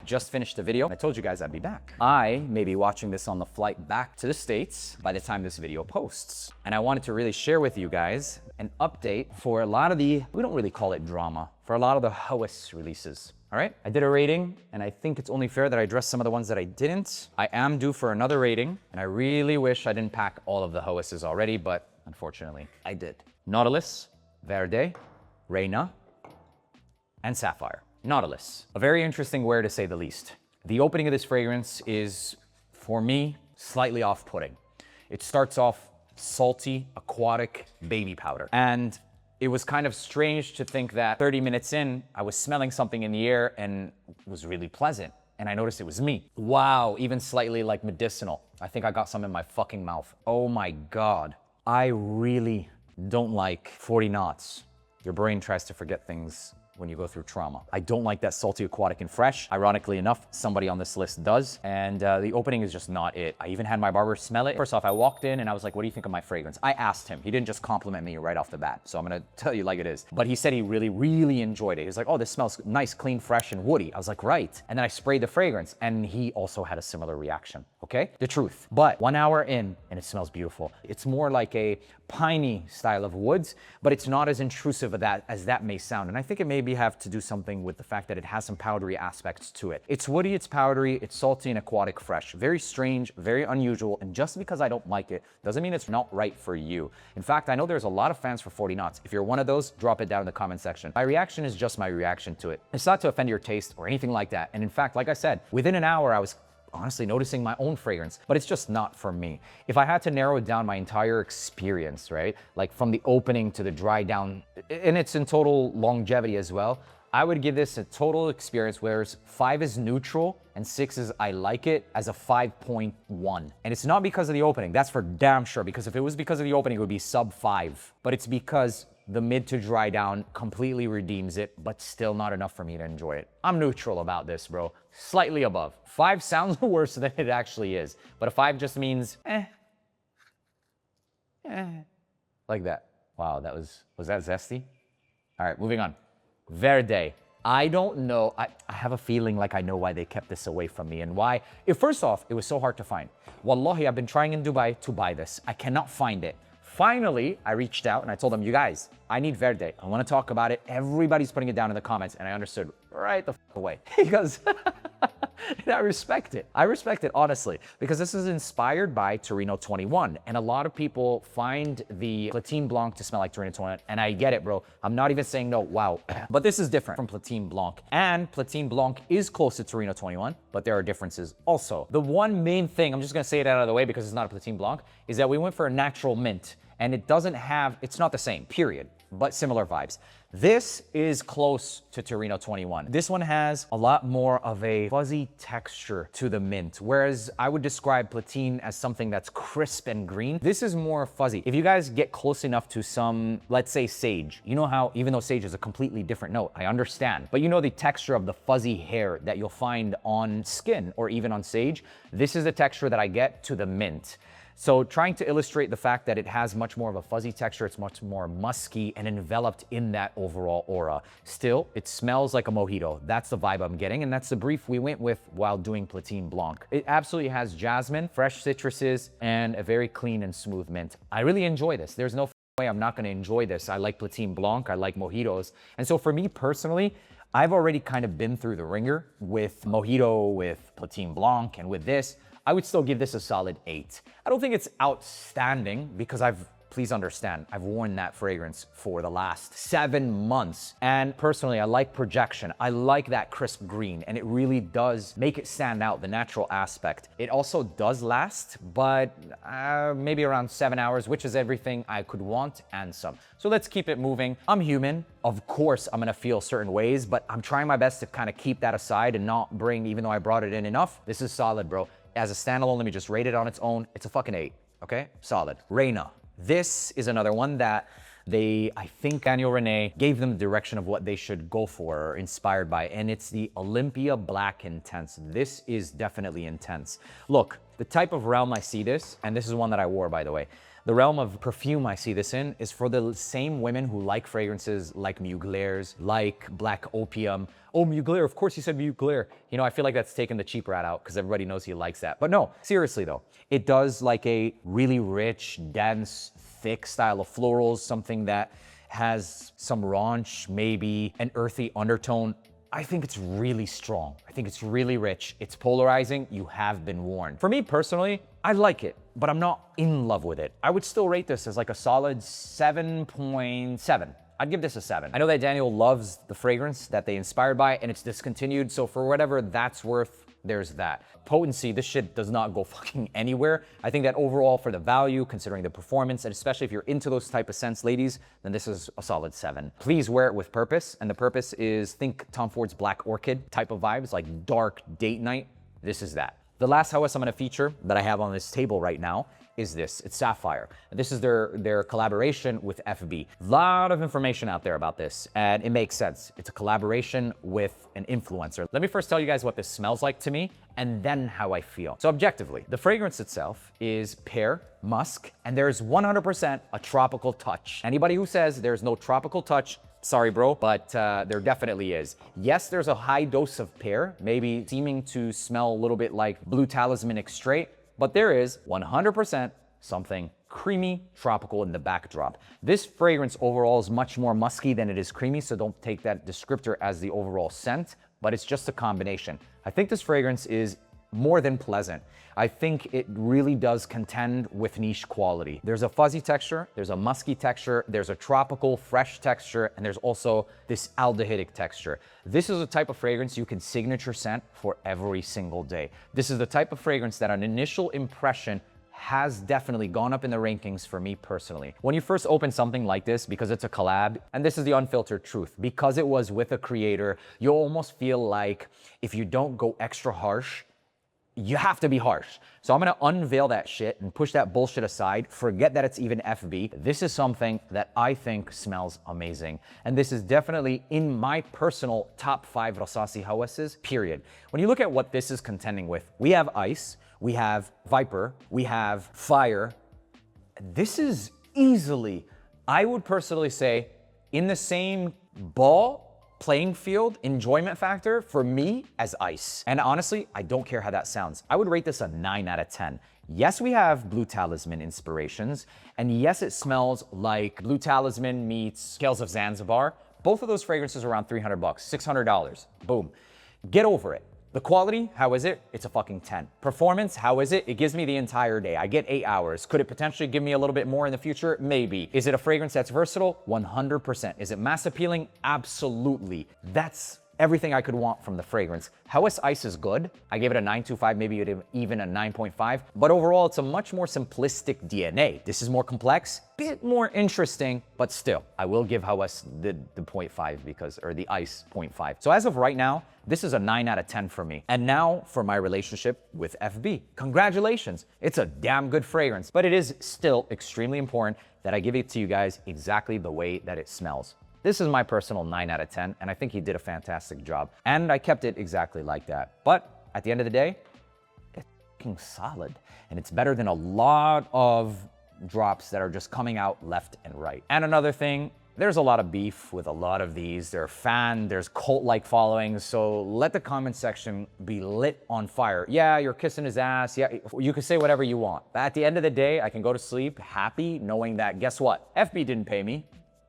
just finished the video. I told you guys I'd be back. I may be watching this on the flight back to the States by the time this video posts. And I wanted to really share with you guys an update for a lot of the, we don't really call it drama, for a lot of the Hawas releases. All right, I did a rating, and I think it's only fair that I address some of the ones that I didn't. I am due for another rating, and I really wish I didn't pack all of the Hawases already, but unfortunately, I did. Nautilus, Verde, Reina, and Sapphire. Nautilus, a very interesting wear to say the least. The opening of this fragrance is, for me, slightly off-putting. It starts off salty, aquatic baby powder, and it was kind of strange to think that 30 minutes in, I was smelling something in the air and it was really pleasant. And I noticed it was me. Wow, even slightly like medicinal. I think I got some in my fucking mouth. Oh my God. I really don't like 40 knots. Your brain tries to forget things when you go through trauma. I don't like that salty, aquatic, and fresh. Ironically enough, somebody on this list does. And the opening is just not it. I even had my barber smell it. First off, I walked in and I was like, what do you think of my fragrance? I asked him. He didn't just compliment me right off the bat. So I'm gonna tell you like it is. But he said he really, really enjoyed it. He was like, oh, this smells nice, clean, fresh, and woody. I was like, right. And then I sprayed the fragrance and he also had a similar reaction, okay? The truth. But 1 hour in and it smells beautiful. It's more like a piney style of woods, but it's not as intrusive as that may sound. And I think it maybe have to do something with the fact that it has some powdery aspects to it. It's woody, it's powdery, it's salty and aquatic fresh. Very strange, very unusual. And just because I don't like it doesn't mean it's not right for you. In fact, I know there's a lot of fans for 40 knots. If you're one of those, drop it down in the comment section. My reaction is just my reaction to it. It's not to offend your taste or anything like that. And in fact, like I said, within an hour, I was honestly noticing my own fragrance, but it's just not for me. If I had to narrow down my entire experience, right, like from the opening to the dry down, and it's in total longevity as well, I would give this a total experience where 5 is neutral and 6 is I like it as a 5.1. And it's not because of the opening, that's for damn sure, because if it was because of the opening, it would be sub 5, but it's because the mid to dry down completely redeems it, but still not enough for me to enjoy it. I'm neutral about this, bro. Slightly above. 5 sounds worse than it actually is, but a 5 just means, like that. Wow, was that zesty? All right, moving on. Verde. I don't know, I have a feeling like I know why they kept this away from me and why. First off, it was so hard to find. Wallahi, I've been trying in Dubai to buy this. I cannot find it. Finally, I reached out and I told them, you guys, I need Verde. I want to talk about it. Everybody's putting it down in the comments and I understood right the fuck away because I respect it. I respect it, honestly, because this is inspired by Torino 21. And a lot of people find the Platine Blanc to smell like Torino 21. And I get it, bro. I'm not even saying no, wow. But this is different from Platine Blanc. And Platine Blanc is close to Torino 21, but there are differences also. The one main thing, I'm just going to say it out of the way because it's not a Platine Blanc, is that we went for a natural mint. And it doesn't have, it's not the same, period, but similar vibes. This is close to Torino 21. This one has a lot more of a fuzzy texture to the mint, whereas I would describe Platine as something that's crisp and green. This is more fuzzy. If you guys get close enough to some, let's say sage, you know how, even though sage is a completely different note, I understand, but you know the texture of the fuzzy hair that you'll find on skin or even on sage, this is the texture that I get to the mint. So trying to illustrate the fact that it has much more of a fuzzy texture, it's much more musky and enveloped in that overall aura. Still, it smells like a mojito. That's the vibe I'm getting, and that's the brief we went with while doing Platine Blanc. It absolutely has jasmine, fresh citruses, and a very clean and smooth mint. I really enjoy this. There's no way I'm not gonna enjoy this. I like Platine Blanc, I like mojitos. And so for me personally, I've already kind of been through the ringer with mojito, with Platine Blanc, and with this. I would still give this a solid 8. I don't think it's outstanding because please understand, I've worn that fragrance for the last 7 months. And personally, I like projection. I like that crisp green, and it really does make it stand out, the natural aspect. It also does last, but maybe around 7 hours, which is everything I could want and some. So let's keep it moving. I'm human. Of course, I'm gonna feel certain ways, but I'm trying my best to kind of keep that aside and not bring, even though I brought it in enough, this is solid, bro. As a standalone, let me just rate it on its own. It's a fucking 8, okay? Solid. Reina. This is another one that I think Daniel Rene gave them the direction of what they should go for or inspired by, and it's the Olympia Black Intense. This is definitely intense. Look, the type of realm I see this, and this is one that I wore, by the way. The realm of perfume I see this in is for the same women who like fragrances like Mugler's, like Black Opium. Oh, Mugler, of course you said Mugler. You know, I feel like that's taking the cheap rat out because everybody knows he likes that. But no, seriously though, it does like a really rich, dense, thick style of florals, something that has some raunch, maybe an earthy undertone. I think it's really strong. I think it's really rich. It's polarizing. You have been warned. For me personally, I like it, but I'm not in love with it. I would still rate this as like a solid 7.7. I'd give this a 7. I know that Daniel loves the fragrance that they inspired by, and it's discontinued. So for whatever that's worth, there's that. Potency, this shit does not go fucking anywhere. I think that overall for the value, considering the performance, and especially if you're into those type of scents, ladies, then this is a solid 7. Please wear it with purpose. And the purpose is, think Tom Ford's Black Orchid type of vibes, like dark date night. This is that. The last Hawas I'm gonna feature that I have on this table right now is this. It's Sapphire. This is their collaboration with FB. A lot of information out there about this, and it makes sense. It's a collaboration with an influencer. Let me first tell you guys what this smells like to me, and then how I feel. So objectively, the fragrance itself is pear, musk, and there's 100% a tropical touch. Anybody who says there's no tropical touch, sorry bro, but there definitely is. Yes, there's a high dose of pear, maybe seeming to smell a little bit like Blue Talisman extrait, but there is 100% something creamy, tropical in the backdrop. This fragrance overall is much more musky than it is creamy, so don't take that descriptor as the overall scent, but it's just a combination. I think this fragrance is more than pleasant. I think it really does contend with niche quality. There's a fuzzy texture, there's a musky texture, there's a tropical, fresh texture, and there's also this aldehydic texture. This is a type of fragrance you can signature scent for every single day. This is the type of fragrance that an initial impression has definitely gone up in the rankings for me personally. When you first open something like this, because it's a collab, and this is the unfiltered truth, because it was with a creator, you'll almost feel like if you don't go extra harsh, you have to be harsh. So I'm gonna unveil that shit and push that bullshit aside, forget that it's even FB. This is something that I think smells amazing. And this is definitely in my personal top 5 Rosasi Hawases, period. When you look at what this is contending with, we have ice, we have viper, we have fire. This is easily, I would personally say, in the same playing field, enjoyment factor for me as ice. And honestly, I don't care how that sounds. I would rate this a 9 out of 10. Yes, we have Blue Talisman inspirations, and yes, it smells like Blue Talisman meets Scales of Zanzibar. Both of those fragrances are around $300, $600. Boom. Get over it. The quality, how is it? It's a fucking 10. Performance, how is it? It gives me the entire day. I get 8 hours. Could it potentially give me a little bit more in the future? Maybe. Is it a fragrance that's versatile? 100%. Is it mass appealing? Absolutely. That's everything I could want from the fragrance. Hawas Ice is good. I gave it a 9.25, maybe even a 9.5. But overall, it's a much more simplistic DNA. This is more complex, bit more interesting, but still, I will give Hawas the 0.5 because, or the Ice 0.5. So as of right now, this is a 9 out of 10 for me. And now for my relationship with FB. Congratulations. It's a damn good fragrance, but it is still extremely important that I give it to you guys exactly the way that it smells. This is my personal 9 out of 10, and I think he did a fantastic job. And I kept it exactly like that. But at the end of the day, it's fucking solid. And it's better than a lot of drops that are just coming out left and right. And another thing, there's a lot of beef with a lot of these. There's cult-like followings, so let the comment section be lit on fire. Yeah, you're kissing his ass. Yeah, you can say whatever you want. But at the end of the day, I can go to sleep happy knowing that, guess what? FB didn't pay me.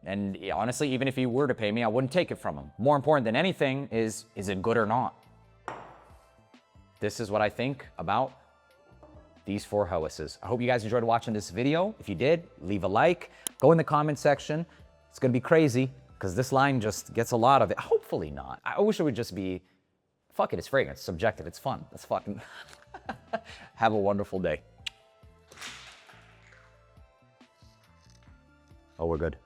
And honestly, even if he were to pay me, I wouldn't take it from him. More important than anything is it good or not? This is what I think about these 4 Hawases. I hope you guys enjoyed watching this video. If you did, leave a like. Go in the comment section. It's gonna be crazy because this line just gets a lot of it. Hopefully not. I wish it would just be, fuck it, it's fragrance, subjective, it's fun. Let's fucking have a wonderful day. Oh, we're good.